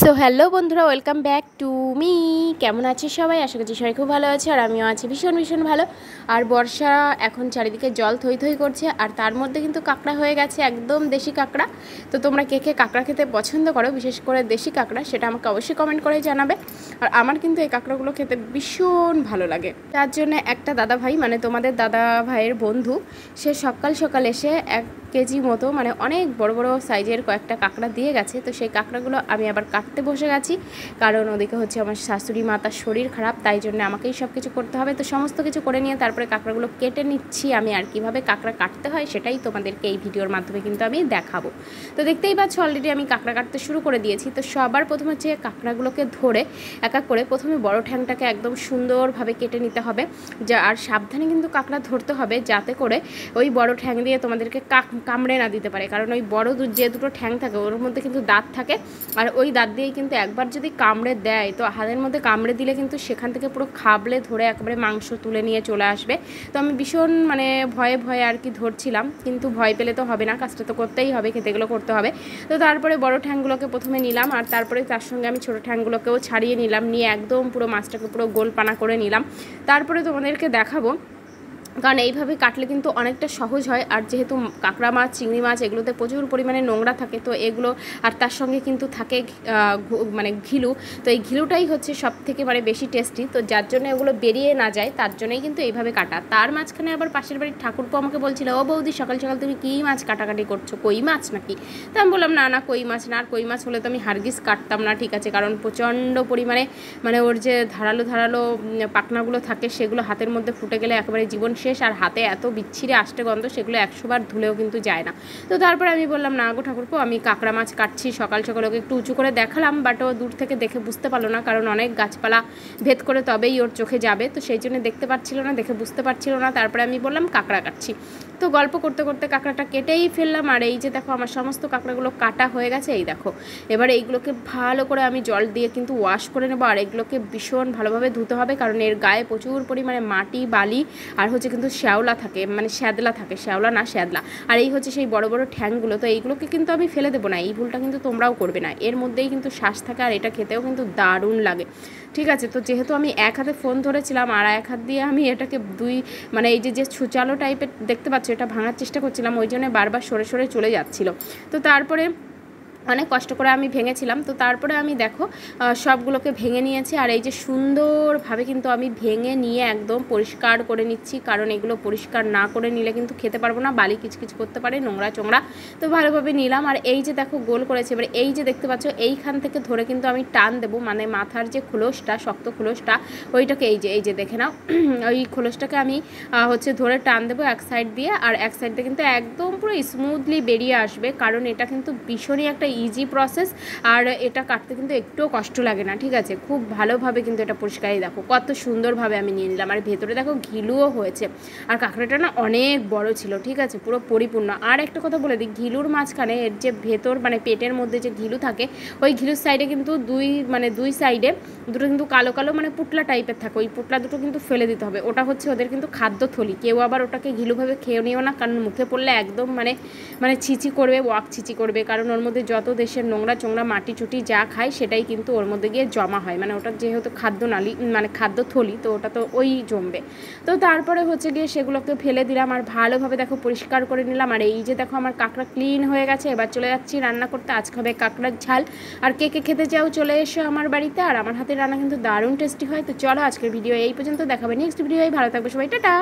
So hello বন্ধুরা, welcome back to me. কেমন আছে সবাই? আশা করছি সবাই খুব ভালো আছে, আর আমিও আছি ভীষণ ভীষণ ভালো। আর বর্ষা এখন চারিদিকে জল থই থই করছে, আর তার মধ্যে কিন্তু কাঁকড়া হয়ে গেছে, একদম দেশি কাঁকড়া। তো তোমরা কে কে কাঁকড়া খেতে পছন্দ করো, বিশেষ করে দেশি কাঁকড়া, সেটা আমাকে অবশ্যই কমেন্ট করে জানাবে। আর আমার কিন্তু এই কাঁকড়াগুলো খেতে ভীষণ ভালো লাগে। তার জন্য একটা দাদা ভাই, মানে তোমাদের দাদা ভাইয়ের বন্ধু, সে সকাল সকাল এসে 1 কেজি মতো, মানে অনেক বড় বড় সাইজের কয়েকটা কাঁকড়া দিয়ে গেছে। তো সেই কাঁকড়াগুলো আমি আবার কাটতে বসে গেছি, কারণ ওদিকে হচ্ছে আমার শাশুড়ি মা, তার শরীর খারাপ, তাই জন্য আমাকেই সব কিছু করতে হবে। তো সমস্ত কিছু করে নিয়ে তারপরে কাঁকড়াগুলো কেটে নিচ্ছি আমি। আর কীভাবে কাঁকড়া কাটতে হয় সেটাই তোমাদেরকে এই ভিডিওর মাধ্যমে কিন্তু আমি দেখাবো। তো দেখতেই পাচ্ছ অলরেডি আমি কাঁকড়া কাটতে শুরু করে দিয়েছি। তো সবার প্রথমে হচ্ছে কাঁকড়াগুলোকে ধরে এক এক করে প্রথমে বড় ঠ্যাংটাকে একদম সুন্দরভাবে কেটে নিতে হবে, যা আর সাবধানে কিন্তু কাঁকড়া ধরতে হবে, যাতে করে ওই বড় ঠ্যাং দিয়ে তোমাদেরকে কামড়ে না দিতে পারে। কারণ ওই বড় যে দুটো ঠ্যাং থাকে ওর মধ্যে কিন্তু দাঁত থাকে, আর ওই দাঁত দিয়েই কিন্তু একবার যদি কামড়ে দেয়, তো হাতের মধ্যে কামড়ে দিলে কিন্তু সেখান থেকে পুরো খাবলে ধরে একেবারে মাংস তুলে নিয়ে চলে আসবে। তো আমি ভীষণ মানে ভয়ে ভয়ে আর কি ধরছিলাম, কিন্তু ভয় পেলে তো হবে না, কাজটা তো করতেই হবে, খেতেগুলো করতে হবে। তো তারপরে বড় ঠ্যাংগুলোকে প্রথমে নিলাম, আর তারপরে তার সঙ্গে আমি ছোটো ঠ্যাংগুলোকেও ছাড়িয়ে নিলাম, নিয়ে একদম পুরো মাছটাকে পুরো গোলপানা করে নিলাম। তারপরে তোমাদেরকে দেখাবো, কারণ এইভাবে কাটলে কিন্তু অনেকটা সহজ হয়। আর যেহেতু কাঁকড়া মাছ, চিংড়ি মাছ, এগুলোতে প্রচুর পরিমাণে নোংরা থাকে, তো এগুলো আর তার সঙ্গে কিন্তু থাকে মানে ঘিলু। তো এই ঘিলুটাই হচ্ছে সব থেকে মানে বেশি টেস্টি, তো যার জন্য এগুলো বেরিয়ে না যায় তার জন্যই কিন্তু এইভাবে কাটা। তার মাঝখানে আবার পাশের বাড়ির ঠাকুরপো আমাকে বলছিল, ও বৌদি সকাল সকাল তুমি কী মাছ কাটাকাটি করছো, কই মাছ নাকি? তো আমি বললাম না না, কই মাছ না। আর কই মাছ হলে তো আমি হারগিজ কাটতাম না, ঠিক আছে, কারণ প্রচণ্ড পরিমাণে মানে ওর যে ধারালো ধারালো পাখনাগুলো থাকে সেগুলো হাতের মধ্যে ফুটে গেলে একেবারে জীবন শেষ। আর হাতে এত বিচ্ছিরে আষ্টে গন্ধ, সেগুলো 100 বার ধুলেও কিন্তু যায় না। তো তারপরে আমি বললাম, না গো ঠাকুরপো, আমি কাঁকড়া মাছ কাটছি। সকাল সকাল ওকে একটু উঁচু করে দেখালাম, বাট ও দূর থেকে দেখে বুঝতে পারলো না, কারণ অনেক গাছপালা ভেদ করে তবেই ওর চোখে যাবে, তো সেই জন্য দেখতে পাচ্ছিল না, দেখে বুঝতে পারছিল না। তারপরে আমি বললাম কাঁকড়া কাটছি। তো গল্প করতে করতে কাঁকড়াটা কেটেই ফেললাম। আর এই যে দেখো আমার সমস্ত কাঁকড়াগুলো কাটা হয়ে গেছে, এই দেখো। এবার এইগুলোকে ভালো করে আমি জল দিয়ে কিন্তু ওয়াশ করে নেবো, আর এগুলোকে ভীষণ ভালোভাবে ধুতে হবে, কারণ এর গায়ে প্রচুর পরিমাণে মাটি, বালি আর হচ্ছে কিন্তু শ্যাওলা থাকে, মানে শ্যাদলা থাকে, শ্যাওলা না শ্যাদলা। আর এই হচ্ছে সেই বড় বড় ঠ্যাংগুলো। তো এইগুলোকে কিন্তু আমি ফেলে দেবো না, এই ভুলটা কিন্তু তোমরাও করবে না। এর মধ্যেই কিন্তু শ্বাস থাকে, আর এটা খেতেও কিন্তু দারুণ লাগে, ঠিক আছে। তো যেহেতু আমি এক হাতে ফোন ধরেছিলাম আর এক হাত দিয়ে আমি এটাকে মানে এই যে ছুচালো টাইপের দেখতে পাচ্ছ, এটা ভাঙার চেষ্টা করছিলাম, ওই জন্য বারবার সরে সরে চলে যাচ্ছিলো। তো তারপরে অনেক কষ্ট করে আমি ভেঙেছিলাম। তো তারপরে আমি দেখো সবগুলোকে ভেঙে নিয়েছি, আর এই যে সুন্দরভাবে কিন্তু আমি ভেঙে নিয়ে একদম পরিষ্কার করে নিচ্ছি, কারণ এগুলো পরিষ্কার না করে নিলে কিন্তু খেতে পারবো না, বালি কিচকিচ করতে পারে, নোংরা চোংরা। তো ভালোভাবে নিলাম, আর এই যে দেখো গোল করেছে। এবার এই যে দেখতে পাচ্ছ, এইখান থেকে ধরে কিন্তু আমি টান দেবো, মানে মাথার যে খোলসটা, শক্ত খোলসটা, ওইটাকে এই যে দেখে নাও, ওই খোলসটাকে আমি হচ্ছে ধরে টান দেবো এক সাইড দিয়ে, আর এক সাইড দিয়ে কিন্তু একদম পুরো স্মুথলি বেরিয়ে আসবে, কারণ এটা কিন্তু ভীষণই একটা ইজি প্রসেস। আর এটা কাটতে কিন্তু একটুও কষ্ট লাগে না, ঠিক আছে, খুব ভালোভাবে কিন্তু এটা পরিষ্কারই দেখো কত সুন্দরভাবে আমি নিয়ে নিলাম। আর ভেতরে দেখো ঘিলুও হয়েছে, আর কাঁকড়াটা না অনেক বড় ছিল, ঠিক আছে, পুরো পরিপূর্ণ। আর একটা কথা বলে দিই, ঘিলুর মাঝখানে এর যে ভেতর মানে পেটের মধ্যে যে ঘিলু থাকে, ওই ঘিলুর সাইডে কিন্তু দুই সাইডে দুটো কিন্তু কালো কালো মানে পুটলা টাইপের থাকে, ওই পুটলা দুটো কিন্তু ফেলে দিতে হবে, ওটা হচ্ছে ওদের কিন্তু খাদ্য থলি। কেউ আবার ওটাকে ঘিলুভাবে খেয়ে নিও না, কারণ মুখে পড়লে একদম মানে ছিচি করবে, ওয়াক ছিচি করবে, কারণ ওর মধ্যে যত দেশের নোংরা চোংরা মাটি চুটি যা খায় সেটাই কিন্তু ওর মধ্যে গিয়ে জমা হয়, মানে ওটা যেহেতু খাদ্য নালী মানে খাদ্য থলি, তো ওটা তো ওই জমবে। তো তারপরে হচ্ছে গিয়ে সেগুলোকে ফেলে দিলাম, আর ভালোভাবে দেখো পরিষ্কার করে নিলাম। আর এই যে দেখো আমার কাঁকড়া ক্লিন হয়ে গেছে। এবার চলে যাচ্ছি রান্না করতে। আজকে হবে কাঁকড়ার ঝাল। আর কে কে খেতে চাও চলে এসো আমার বাড়িতে, আর আমার হাতের রান্না কিন্তু দারুণ টেস্টি হয়। তো চলো আজকের ভিডিও এই পর্যন্ত, দেখাবে নেক্সট ভিডিও। ভালো থাকবে সবাই, টাটা।